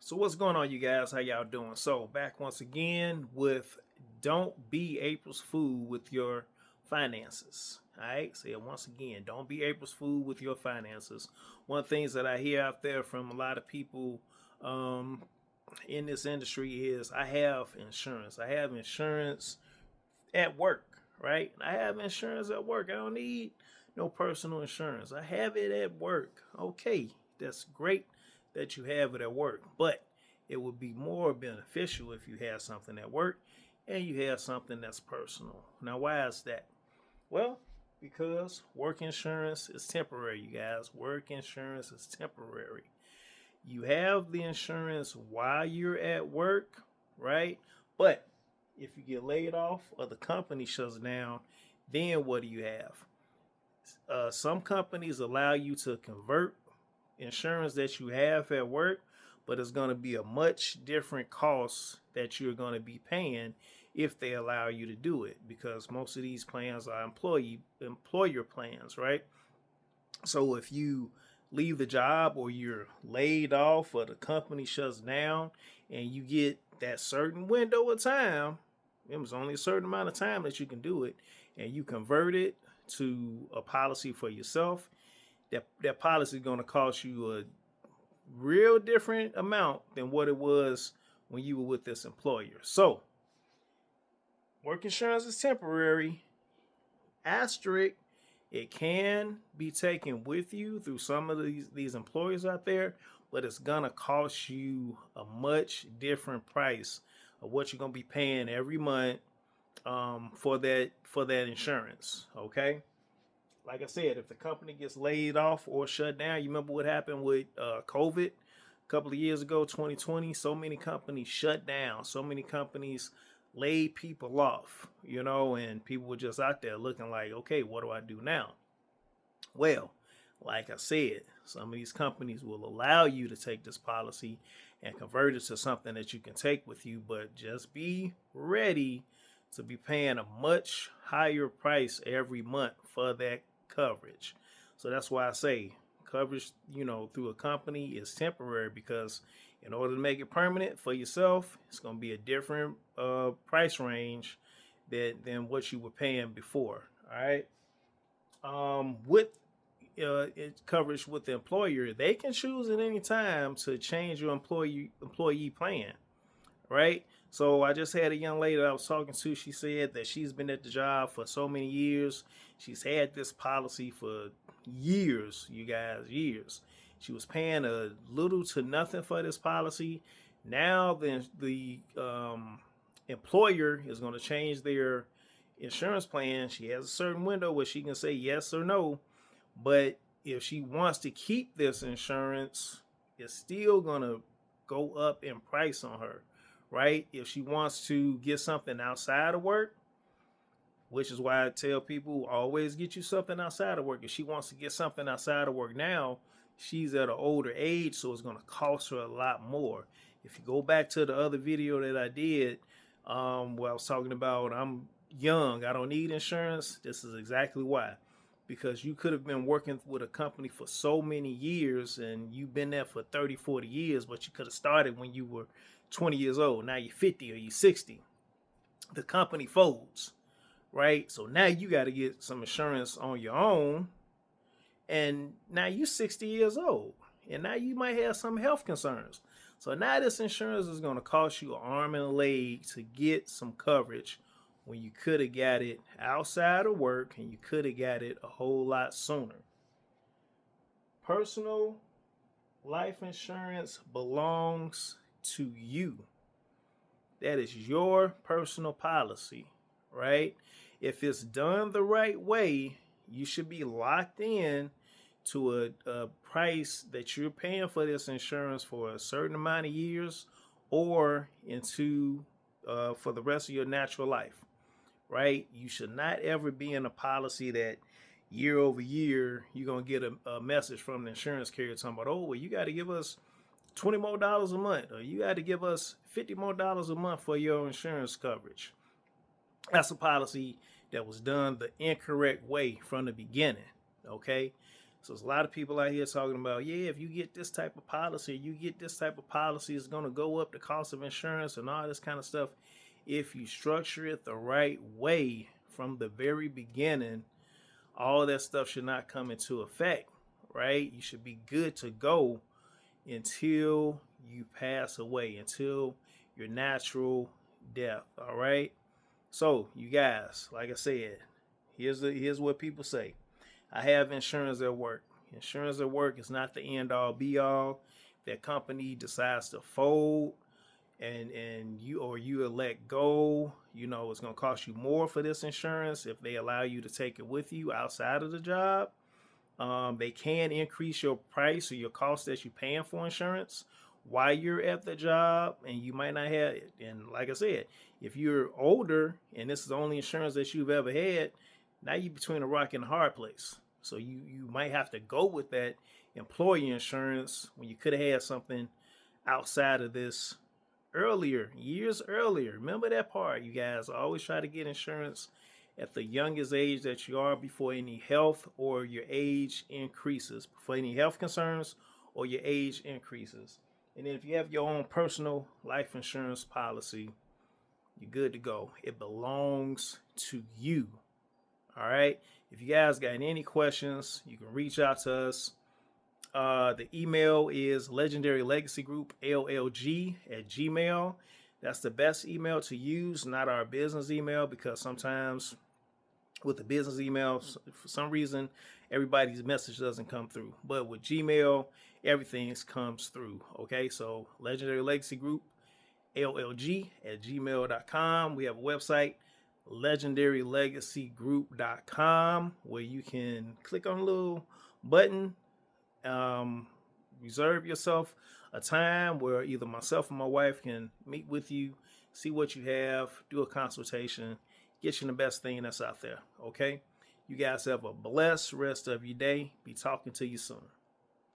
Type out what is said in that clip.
So what's going on, you guys? How y'all doing? So back once again with don't be April's fool with your finances. All right. So yeah, once again, don't be April's fool with your finances. One of the things that I hear out there from a lot of people um, in this industry is I have insurance. I have insurance at work, right? I have insurance at work. I don't need no personal insurance. I have it at work. Okay, that's great that you have it at work, but it would be more beneficial if you had something at work and you have something that's personal. Now, why is that? Well, because work insurance is temporary, you guys. Work insurance is temporary. You have the insurance while you're at work, right? But if you get laid off or the company shuts down, then what do you have? Some companies allow you to convert insurance that you have at work, but it's going to be a much different cost that you're going to be paying if they allow you to do it, because most of these plans are employer plans, right? So if you leave the job or you're laid off or the company shuts down and you get that certain window of time, it was only a certain amount of time that you can do it, and you convert it to a policy for yourself, that policy is going to cost you a real different amount than what it was when you were with this employer. So work insurance is temporary. Asterisk, it can be taken with you through some of these employers out there, but it's gonna cost you a much different price of what you're gonna be paying every month for that insurance. Okay, like I said, if the company gets laid off or shut down, you remember what happened with COVID a couple of years ago, 2020. So many companies shut down. So many companies laid people off, and people were just out there looking like, okay, what do I do now? Well, like I said, some of these companies will allow you to take this policy and convert it to something that you can take with you, but just be ready to be paying a much higher price every month for that coverage. So that's why I say coverage, through a company is temporary, because in order to make it permanent for yourself, it's going to be a different price range than what you were paying before. All right. With coverage with the employer, they can choose at any time to change your employee plan, right? So I just had a young lady I was talking to. She said that she's been at the job for so many years. She's had this policy for years, you guys, years. She was paying a little to nothing for this policy. Now the employer is going to change their insurance plan. She has a certain window where she can say yes or no, but if she wants to keep this insurance, it's still going to go up in price on her, right? If she wants to get something outside of work, which is why I tell people always get you something outside of work. If she wants to get something outside of work now, she's at an older age, so it's going to cost her a lot more. If you go back to the other video that I did, where I was talking about I'm young, I don't need insurance, this is exactly why. Because you could have been working with a company for so many years and you've been there for 30, 40 years, but you could have started when you were 20 years old. Now you're 50 or you're 60. The company folds, right? So now you got to get some insurance on your own. And now you're 60 years old. And now you might have some health concerns. So now this insurance is going to cost you an arm and a leg to get some coverage when you could have got it outside of work and you could have got it a whole lot sooner. Personal life insurance belongs to you. That is your personal policy, right? If it's done the right way, you should be locked in to a price that you're paying for this insurance for a certain amount of years or into for the rest of your natural life, right? You should not ever be in a policy that year over year you're going to get a message from the insurance carrier talking about, oh, well, you got to give us $20 more a month, or you got to give us $50 more a month for your insurance coverage. That's a policy that was done the incorrect way from the beginning. Okay, So there's a lot of people out here talking about, yeah, if you get this type of policy, you get this type of policy, it's going to go up the cost of insurance and all this kind of stuff. If you structure it the right way from the very beginning, all that stuff should not come into effect, right? You should be good to go until you pass away, until your natural death, all right? So, you guys, like I said, here's what people say. I have insurance at work. Insurance at work is not the end all be all. If that company decides to fold and you let go, it's gonna cost you more for this insurance if they allow you to take it with you outside of the job. They can increase your price or your cost that you're paying for insurance while you're at the job, and you might not have it. And like I said, if you're older and this is the only insurance that you've ever had, now you're between a rock and a hard place. So you might have to go with that employee insurance when you could have had something outside of this years earlier. Remember that part, you guys. Always try to get insurance at the youngest age that you are before any health or your age increases, before any health concerns or your age increases. And then if you have your own personal life insurance policy, you're good to go. It belongs to you. All right. If you guys got any questions, you can reach out to us. The email is Legendary Legacy Group LLG@gmail. That's the best email to use, not our business email, because sometimes with the business email, for some reason, everybody's message doesn't come through. But with Gmail, everything comes through. Okay, so Legendary Legacy Group LLG@gmail.com. We have a website, legendarylegacygroup.com, where you can click on a little button, reserve yourself a time where either myself or my wife can meet with you, see what you have, do a consultation, get you the best thing that's out there. Okay, you guys have a blessed rest of your day. Be talking to you soon.